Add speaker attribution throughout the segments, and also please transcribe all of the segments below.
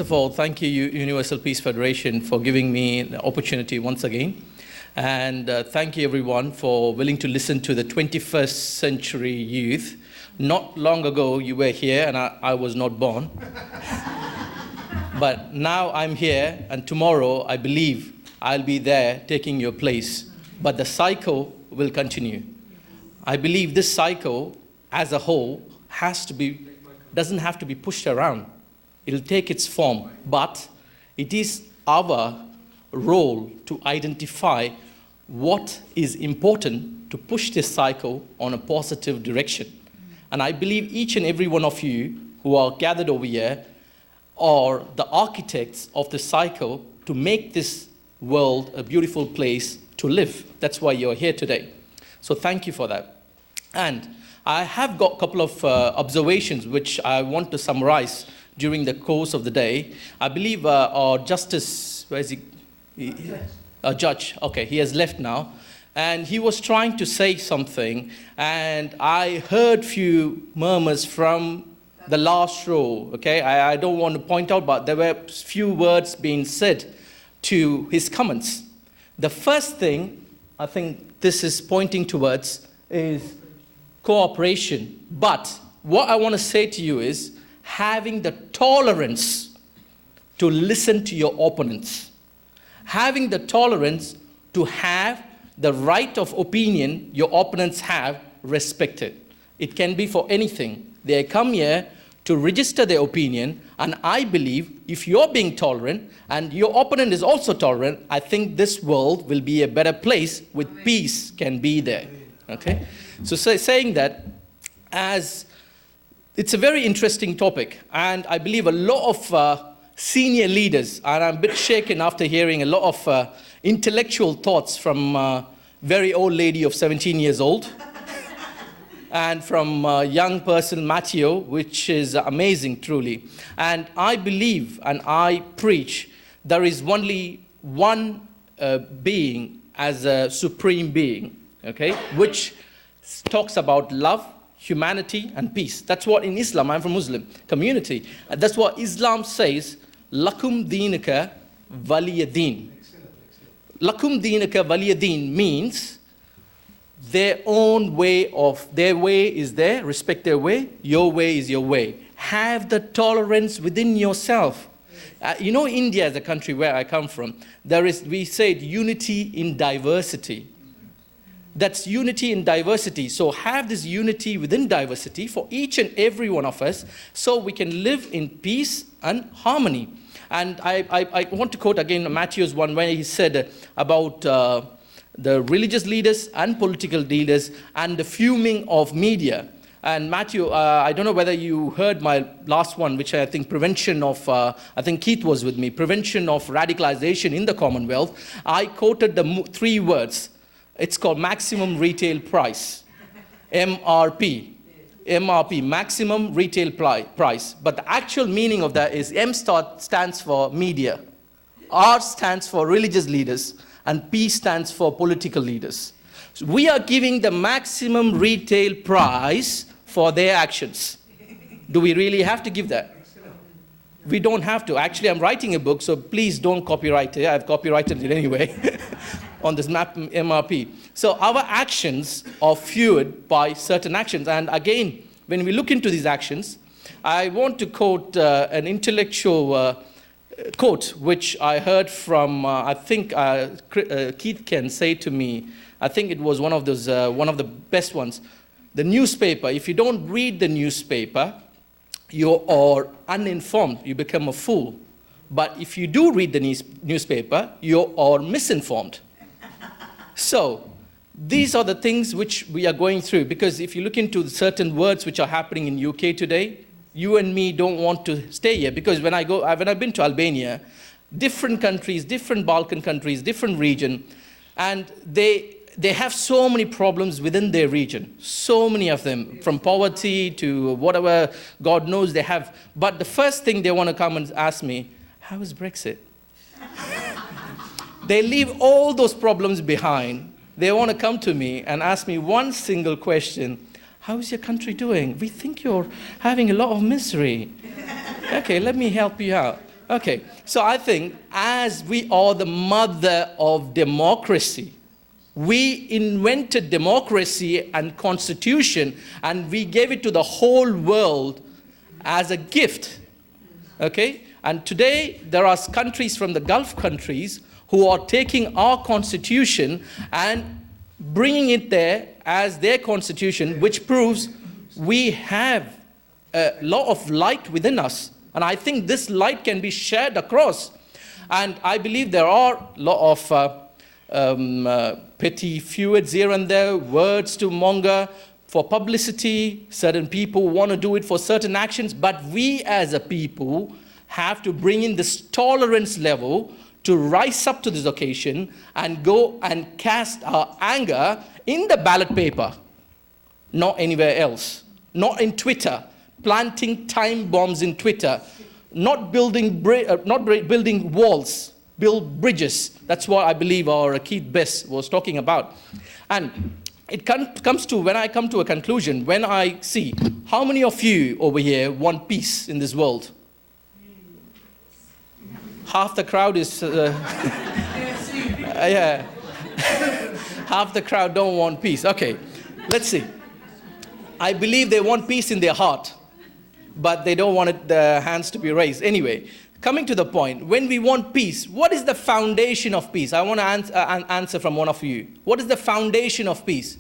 Speaker 1: First of all, thank you, Universal Peace Federation, for giving me the opportunity once again. And thank you, everyone, for willing to listen to the 21st century youth. Not long ago, you were here, and I was not born. But now I'm here, and tomorrow, I believe, I'll be there taking your place. But the cycle will continue. I believe this cycle, as a whole, doesn't have to be pushed around. It'll take its form, but it is our role to identify what is important to push this cycle on a positive direction. And I believe each and every one of you who are gathered over here are the architects of the cycle to make this world a beautiful place to live. That's why you're here today. So thank you for that. And I have got a couple of observations which I want to summarize during the course of the day. I believe our justice, where is he? A judge, okay, he has left now. And he was trying to say something, and I heard few murmurs from the last row, okay? I don't want to point out, but there were few words being said to his comments. The first thing, I think this is pointing towards, is cooperation. But what I want to say to you is having the tolerance to listen to your opponents. Having the tolerance to have the right of opinion your opponents have respected. It can be for anything. They come here to register their opinion, and I believe if you're being tolerant and your opponent is also tolerant, I think this world will be a better place with peace can be there. Okay? So saying that, as it's a very interesting topic, and I believe a lot of senior leaders, and I'm a bit shaken after hearing a lot of intellectual thoughts from a very old lady of 17 years old, and from a young person, Matthew, which is amazing, truly. And I believe, and I preach, there is only one being as a supreme being, okay, which talks about love, humanity, and peace. That's what in Islam, I'm from Muslim community, and that's what Islam says, Lakum dinaka waliyadeen. Lakum dinaka waliyadeen means their own way their way is there, respect their way, your way is your way. Have the tolerance within yourself. You know, India is a country where I come from, we said unity in diversity. That's unity in diversity. So have this unity within diversity for each and every one of us so we can live in peace and harmony. And I want to quote again Matthew's one where he said about the religious leaders and political leaders and the fuming of media. And Matthew, I don't know whether you heard my last one, which I think prevention of, I think Keith was with me, prevention of radicalization in the Commonwealth. I quoted the three words. It's called maximum retail price, MRP. MRP, maximum retail price. But the actual meaning of that is M stands for media, R stands for religious leaders, and P stands for political leaders. So we are giving the maximum retail price for their actions. Do we really have to give that? We don't have to. Actually, I'm writing a book, so please don't copyright it. I've copyrighted it anyway on this MRP. So our actions are fueled by certain actions. And again, when we look into these actions, I want to quote an intellectual quote, which I heard from, I think Keith can say to me, I think it was one of the best ones. The newspaper, if you don't read the newspaper, you are uninformed, you become a fool. But if you do read the newspaper, you are misinformed. So these are the things which we are going through, because if you look into certain words which are happening in UK today, you and me don't want to stay here, because when I've been to Albania, different countries, different Balkan countries, different region, and they have so many problems within their region, so many of them, from poverty to whatever, God knows they have. But the first thing they want to come and ask me, how is Brexit? They leave all those problems behind. They want to come to me and ask me one single question. How is your country doing? We think you're having a lot of misery. Okay, let me help you out. Okay, so I think as we are the mother of democracy, we invented democracy and constitution, and we gave it to the whole world as a gift. Okay, and today there are countries from the Gulf countries who are taking our constitution and bringing it there as their constitution, which proves we have a lot of light within us. And I think this light can be shared across. And I believe there are a lot of petty feuds here and there, words to monger for publicity. Certain people want to do it for certain actions. But we as a people have to bring in this tolerance level to rise up to this occasion and go and cast our anger in the ballot paper, not anywhere else, not in Twitter, planting time bombs in Twitter, not building building walls, build bridges. That's what I believe our Keith Best was talking about. And it comes to, when I come to a conclusion, when I see how many of you over here want peace in this world? Half the crowd is, yeah, half the crowd don't want peace. Okay, let's see. I believe they want peace in their heart, but they don't want the hands to be raised. Anyway, coming to the point, when we want peace, what is the foundation of peace? I want to answer from one of you. What is the foundation of peace?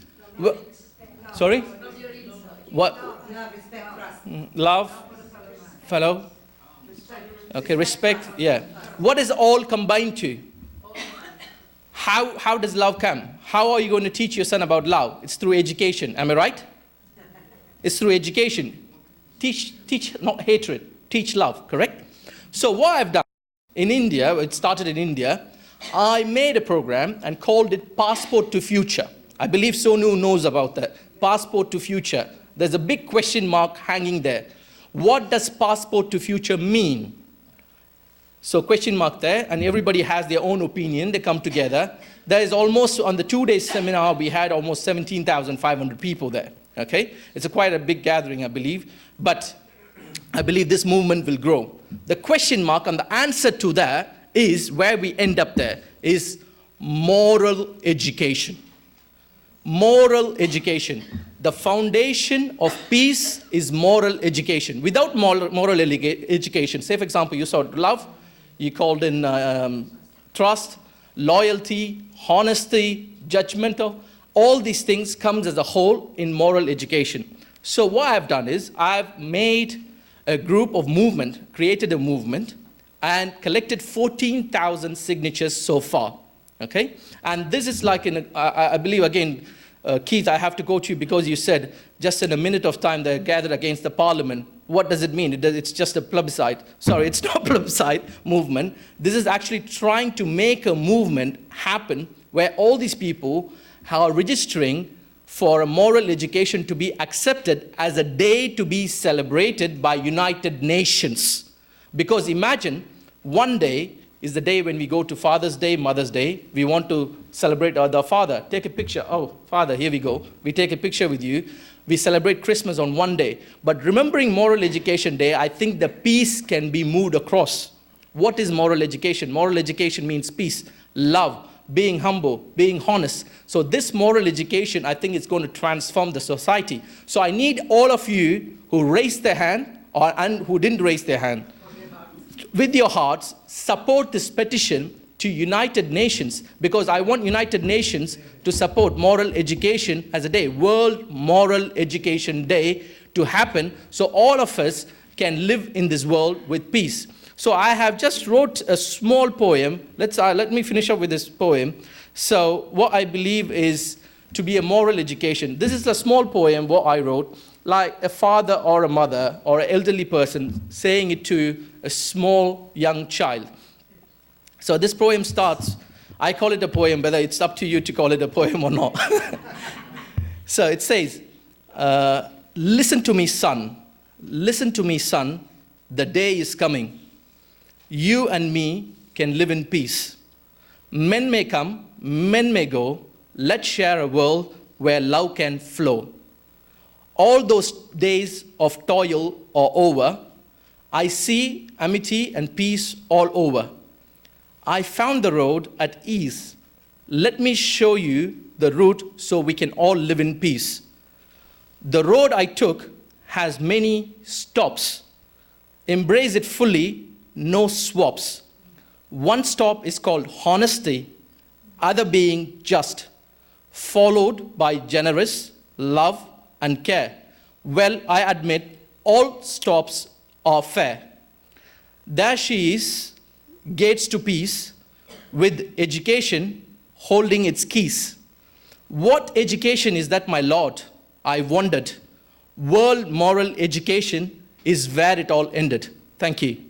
Speaker 1: Sorry? What? Love? Fellow? Okay, respect, yeah. What is all combined to? How does love come? How are you going to teach your son about love? It's through education, am I right? It's through education. Teach not hatred, teach love, correct? So what I've done in India, it started in India, I made a program and called it Passport to Future. I believe Sonu knows about that. Passport to Future. There's a big question mark hanging there. What does Passport to Future mean? So question mark there, and everybody has their own opinion. They come together. There is almost, on the 2-day seminar, we had almost 17,500 people there. Okay? It's quite a big gathering, I believe. But I believe this movement will grow. The question mark and the answer to that is where we end up there, is moral education. Moral education. The foundation of peace is moral education. Without moral education, say for example, you saw love, you called in trust, loyalty, honesty, judgmental, all these things comes as a whole in moral education. So what I've done is I've made a group of movement, created a movement, and collected 14,000 signatures so far. Okay? And this is like, I believe again, Keith, I have to go to you because you said just in a minute of time they gathered against the parliament. What does it mean? It's just a plebiscite. Sorry, it's not a plebiscite movement. This is actually trying to make a movement happen where all these people are registering for a moral education to be accepted as a day to be celebrated by United Nations. Because imagine, one day is the day when we go to Father's Day, Mother's Day. We want to celebrate the father. Take a picture. Oh, father, here we go. We take a picture with you. We celebrate Christmas on one day. But remembering Moral Education Day, I think the peace can be moved across. What is moral education? Moral education means peace, love, being humble, being honest. So this moral education, I think it's going to transform the society. So I need all of you who raised their hand and who didn't raise their hand, with your hearts, support this petition to United Nations, because I want United Nations to support moral education as a day, World Moral Education Day to happen, so all of us can live in this world with peace. So I have just wrote a small poem. Let me finish up with this poem. So what I believe is to be a moral education. This is a small poem what I wrote, like a father or a mother or an elderly person saying it to a small young child. So this poem starts, I call it a poem, whether it's up to you to call it a poem or not. So it says, listen to me, son. Listen to me, son. The day is coming. You and me can live in peace. Men may come, men may go. Let's share a world where love can flow. All those days of toil are over. I see amity and peace all over. I found the road at ease. Let me show you the route so we can all live in peace. The road I took has many stops. Embrace it fully, no swaps. One stop is called honesty, other being just, followed by generous, love, and care. Well, I admit all stops are fair. There she is, gates to peace, with education holding its keys. What education is that, my Lord? I wondered. World moral education is where it all ended. Thank you.